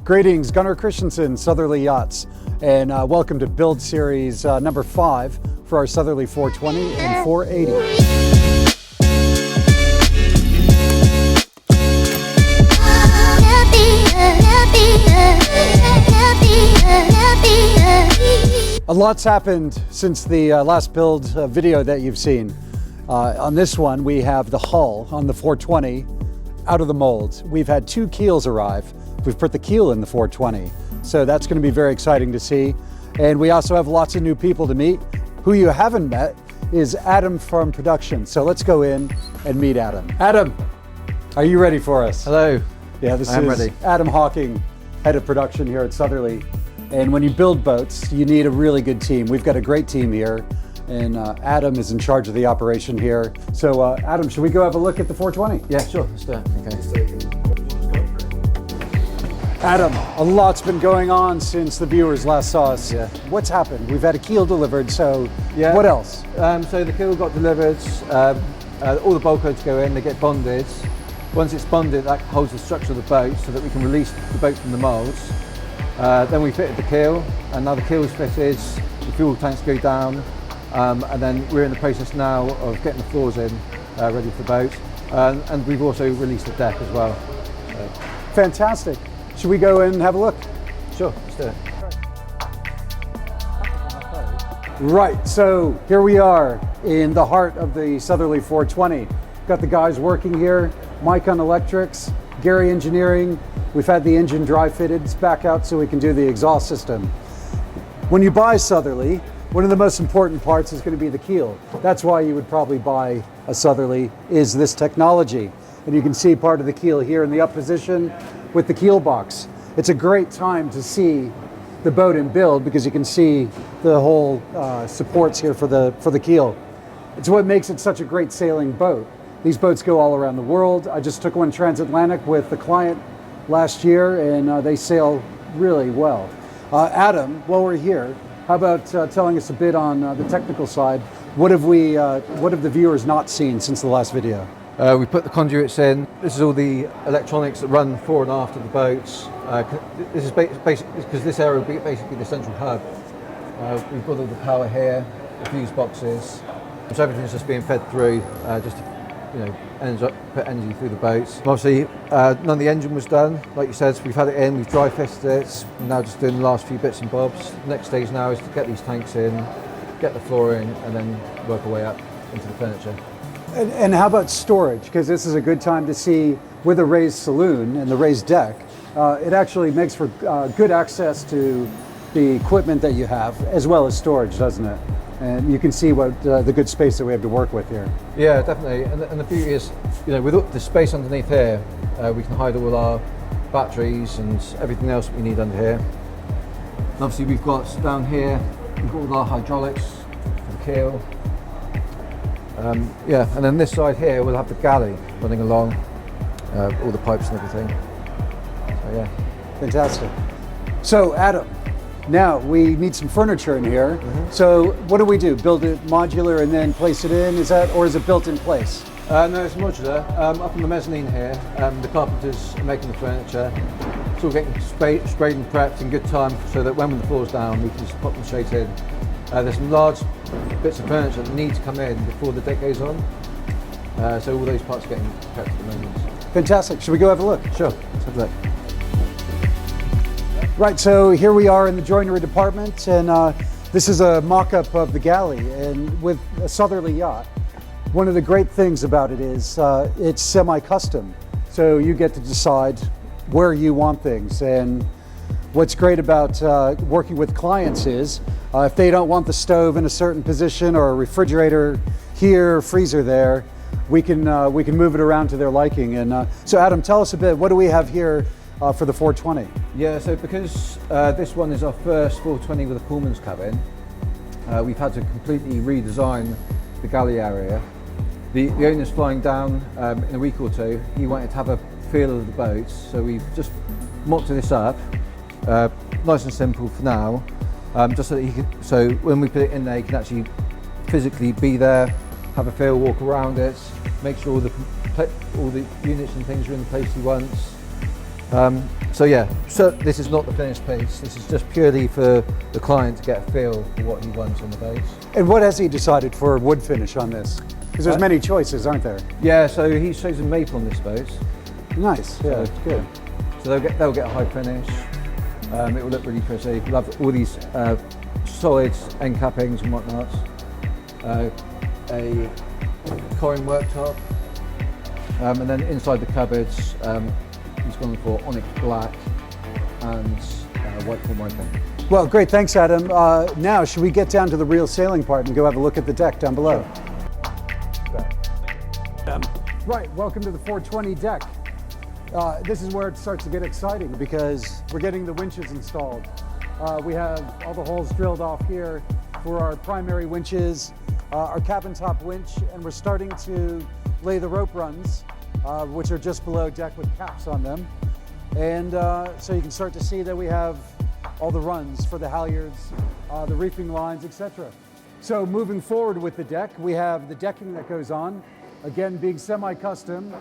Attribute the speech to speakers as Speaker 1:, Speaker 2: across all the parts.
Speaker 1: Greetings, Gunnar Christensen, Southerly Yachts, and welcome to Build Series number 5 for our Southerly 420 and 480. A lot's happened since the last build video that you've seen. On this one, we have the hull on the 420 out of the mold. We've had 2 keels arrive. We've put the keel in the 420, so that's going to be very exciting to see. And we also have lots of new people to meet. Who you haven't met is Adam from production. So let's go in and meet Adam. Adam, are you ready for us?
Speaker 2: Hello.
Speaker 1: Yeah, this
Speaker 2: I'm
Speaker 1: is
Speaker 2: ready.
Speaker 1: Adam Hocking, head of production here at Southerly. And when you build boats, you need a really good team. We've got a great team here, and Adam is in charge of the operation here. So Adam, should we go have a look at the 420?
Speaker 2: Yeah, sure, let's do it. Okay.
Speaker 1: Adam, a lot's been going on since the viewers last saw us.
Speaker 2: Yeah.
Speaker 1: What's happened? We've had a keel delivered, so
Speaker 2: Yeah.
Speaker 1: what else?
Speaker 2: So the keel got delivered, all the bulkheads go in, they get bonded. Once it's bonded, that holds the structure of the boat so that we can release the boat from the molds. Then we fitted the keel, and now the keel is fitted, the fuel tanks go down, and then we're in the process now of getting the floors in, ready for the boat. And we've also released the deck as well.
Speaker 1: Fantastic. Should we go in and have a look?
Speaker 2: Sure, let's do it.
Speaker 1: Right, so here we are in the heart of the Southerly 420. Got the guys working here, Mike on electrics, Gary engineering. We've had the engine dry fitted, it's back out so we can do the exhaust system. When you buy Southerly, one of the most important parts is going to be the keel. That's why you would probably buy a Southerly, is this technology. And you can see part of the keel here in the up position with the keel box. It's a great time to see the boat in build because you can see the whole supports here for the keel. It's what makes it such a great sailing boat. These boats go all around the world. I just took one transatlantic with the client last year, and they sail really well. Adam, while we're here, how about telling us a bit on the technical side? What have the viewers not seen since the last video?
Speaker 2: We put the conduits in. This is all the electronics that run fore and after the boats. This is basically because this area will be basically the central hub. We've got all the power here, the fuse boxes. So everything's just being fed through, just to put energy through the boats. And obviously, none of the engine was done. Like you said, we've had it in, we've dry fisted it. We're now just doing the last few bits and bobs. The next stage now is to get these tanks in, get the floor in, and then work our way up into the furniture.
Speaker 1: And how about storage? Because this is a good time to see, with a raised saloon and the raised deck, it actually makes for good access to the equipment that you have, as well as storage, doesn't it? And you can see what the good space that we have to work with here.
Speaker 2: Yeah, definitely. And the beauty is, with all the space underneath here, we can hide all our batteries and everything else that we need under here. And obviously, we've got down here, we've got all our hydraulics for the keel. And then this side here we'll have the galley running along, all the pipes and everything. So yeah.
Speaker 1: Fantastic. So Adam, now we need some furniture in here. So what do? Build it modular and then place it in? Or is it built in place?
Speaker 2: No, it's modular. Up on the mezzanine here, the carpenters are making the furniture. It's all getting sprayed and prepped in good time so that when the floor's down we can just pop them straight in. There's some large bits of furniture that need to come in before the deck goes on. So all those parts are getting prepped at the moment.
Speaker 1: Fantastic. Should we go have a look?
Speaker 2: Sure, let's have a look.
Speaker 1: Right, so here we are in the joinery department, and this is a mock-up of the galley. And with a Southerly yacht, one of the great things about it is it's semi-custom. So you get to decide where you want things. And what's great about working with clients is if they don't want the stove in a certain position or a refrigerator here, freezer there, we can move it around to their liking. And so Adam, tell us a bit, what do we have here for the 420?
Speaker 2: Yeah, so because this one is our first 420 with a Pullman's cabin, we've had to completely redesign the galley area. The owner's flying down in a week or two. He wanted to have a feel of the boat, so we've just mocked this up, nice and simple for now, just so that so when we put it in there, he can actually physically be there, have a feel, walk around it, make sure all the units and things are in the place he wants. So yeah, so this is not the finished piece. This is just purely for the client to get a feel for what he wants on the boat.
Speaker 1: And what has he decided for wood finish on this? Because there's many choices, aren't there?
Speaker 2: Yeah, so he's chosen maple on this boat.
Speaker 1: Nice, yeah,
Speaker 2: So-
Speaker 1: good.
Speaker 2: So they'll get a high finish. It will look really pretty. We'll have all these solid end cappings and whatnot. A coring worktop. And then inside the cupboards, he's gone for onyx black and white formica.
Speaker 1: Well, great, thanks, Adam. Now, should we get down to the real sailing part and go have a look at the deck down below? Right, welcome to the 420 deck. This is where it starts to get exciting because we're getting the winches installed. We have all the holes drilled off here for our primary winches, our cabin top winch, and we're starting to lay the rope runs, which are just below deck with caps on them. And so you can start to see that we have all the runs for the halyards, the reefing lines, etc. So moving forward with the deck, we have the decking that goes on. Again, being semi-custom,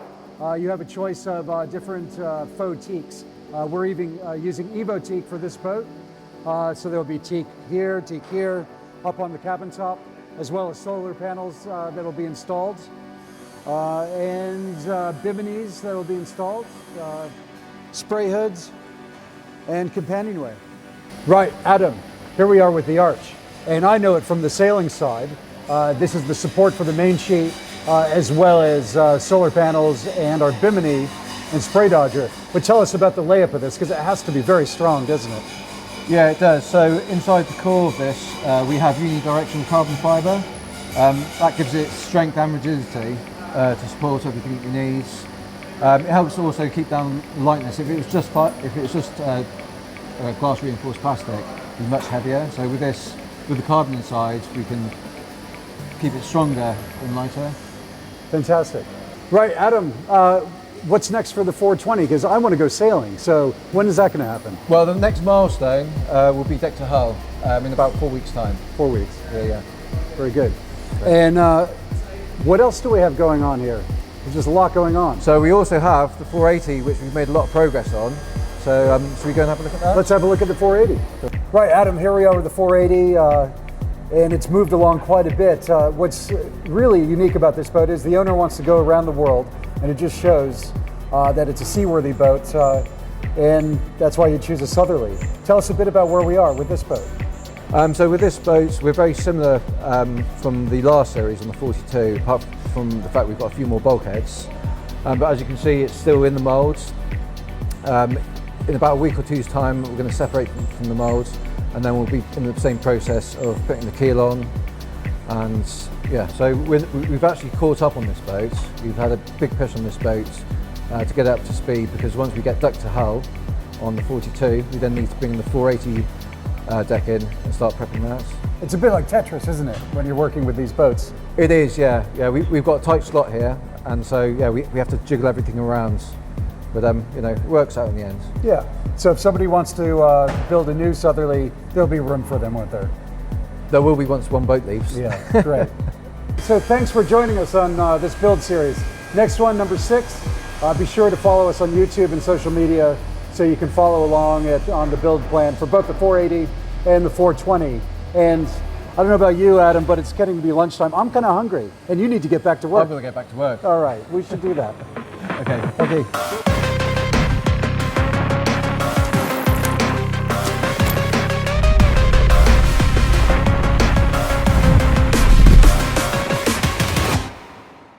Speaker 1: you have a choice of different faux teaks. We're even using Evo teak for this boat. So there'll be teak here, up on the cabin top, as well as solar panels that'll be installed. And biminis that'll be installed, spray hoods, and companionway. Right, Adam, here we are with the arch. And I know it from the sailing side. This is the support for the main sheet, as well as solar panels and our bimini and spray dodger. But tell us about the layup of this, because it has to be very strong, doesn't it?
Speaker 2: Yeah, it does. So inside the core of this, we have unidirectional carbon fibre. That gives it strength and rigidity to support everything it needs. It helps also keep down lightness. If it was just glass reinforced plastic, it's much heavier. So with this, with the carbon inside, we can keep it stronger and lighter.
Speaker 1: Fantastic. Right, Adam, what's next for the 420? Because I want to go sailing. So when is that going to happen?
Speaker 2: Well, the next milestone will be deck to hull in about 4 weeks' time.
Speaker 1: 4 weeks.
Speaker 2: Yeah.
Speaker 1: Very good. And what else do we have going on here? There's just a lot going on.
Speaker 2: So we also have the 480, which we've made a lot of progress on. So should we go and have a look at that?
Speaker 1: Let's have a look at the 480. Right, Adam, here we are with the 480, and it's moved along quite a bit. What's really unique about this boat is the owner wants to go around the world, and it just shows that it's a seaworthy boat, and that's why you choose a Southerly. Tell us a bit about where we are with this boat.
Speaker 2: So with this boat, we're very similar from the last series on the 42, apart from the fact we've got a few more bulkheads. But as you can see, it's still in the mould. In about a week or two's time, we're going to separate from the mould, and then we'll be in the same process of putting the keel on. And yeah, so we've actually caught up on this boat. We've had a big push on this boat to get up to speed, because once we get deck to hull on the 42, we then need to bring the 480 deck in and start prepping that.
Speaker 1: It's a bit like Tetris, isn't it, when you're working with these boats?
Speaker 2: It is, yeah. We've got a tight slot here, and so yeah, we have to jiggle everything around. But you know, it works out in the end.
Speaker 1: Yeah. So if somebody wants to build a new Southerly, there'll be room for them, won't there?
Speaker 2: There will be once one boat leaves.
Speaker 1: Yeah, great. So thanks for joining us on this build series. Next one, number 6. Be sure to follow us on YouTube and social media so you can follow along on the build plan for both the 480 and the 420. And I don't know about you, Adam, but it's getting to be lunchtime. I'm kind of hungry, and you need to get back to work.
Speaker 2: I'm going to get back to work.
Speaker 1: All right, we should do that.
Speaker 2: Okay.